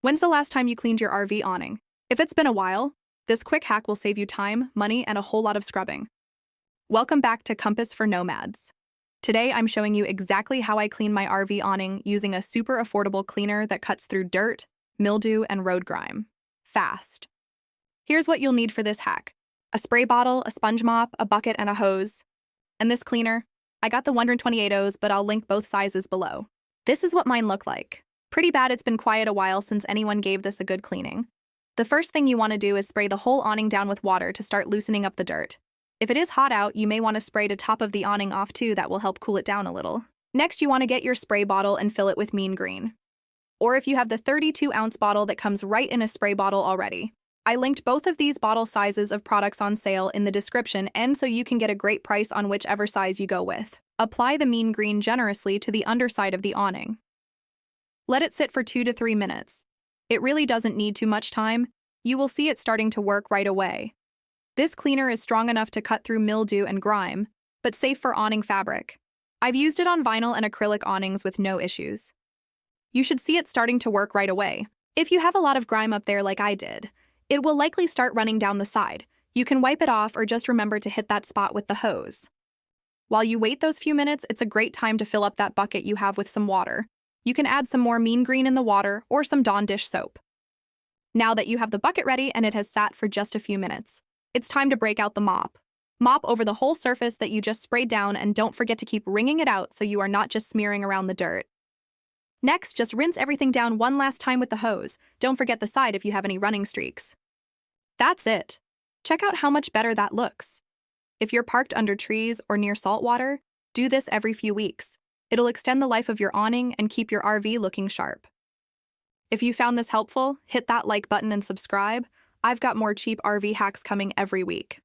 When's the last time you cleaned your RV awning? If it's been a while, this quick hack will save you time, money, and a whole lot of scrubbing. Welcome back to Compass for Nomads. Today I'm showing you exactly how I clean my RV awning using a super affordable cleaner that cuts through dirt, mildew, and road grime. Fast. Here's what you'll need for this hack. A spray bottle, a sponge mop, a bucket, and a hose. And this cleaner, I got the 128 but I'll link both sizes below. This is what mine look like. Pretty bad it's been quiet a while since anyone gave this a good cleaning. The first thing you want to do is spray the whole awning down with water to start loosening up the dirt. If it is hot out, you may want to spray the top of the awning off too, that will help cool it down a little. Next, you want to get your spray bottle and fill it with mean green. Or if you have the 32-ounce bottle that comes right in a spray bottle already. I linked both of these bottle sizes of products on sale in the description and so you can get a great price on whichever size you go with. Apply the mean green generously to the underside of the awning. Let it sit for 2 to 3 minutes. It really doesn't need too much time. You will see it starting to work right away. This cleaner is strong enough to cut through mildew and grime, but safe for awning fabric. I've used it on vinyl and acrylic awnings with no issues. You should see it starting to work right away. If you have a lot of grime up there like I did, it will likely start running down the side. You can wipe it off or just remember to hit that spot with the hose. While you wait those few minutes, it's a great time to fill up that bucket you have with some water. You can add some more mean green in the water or some Dawn dish soap. Now that you have the bucket ready and it has sat for just a few minutes, it's time to break out the mop. Mop over the whole surface that you just sprayed down and don't forget to keep wringing it out so you are not just smearing around the dirt. Next, just rinse everything down one last time with the hose. Don't forget the side if you have any running streaks. That's it. Check out how much better that looks. If you're parked under trees or near saltwater, do this every few weeks. It'll extend the life of your awning and keep your RV looking sharp. If you found this helpful, hit that like button and subscribe. I've got more cheap RV hacks coming every week.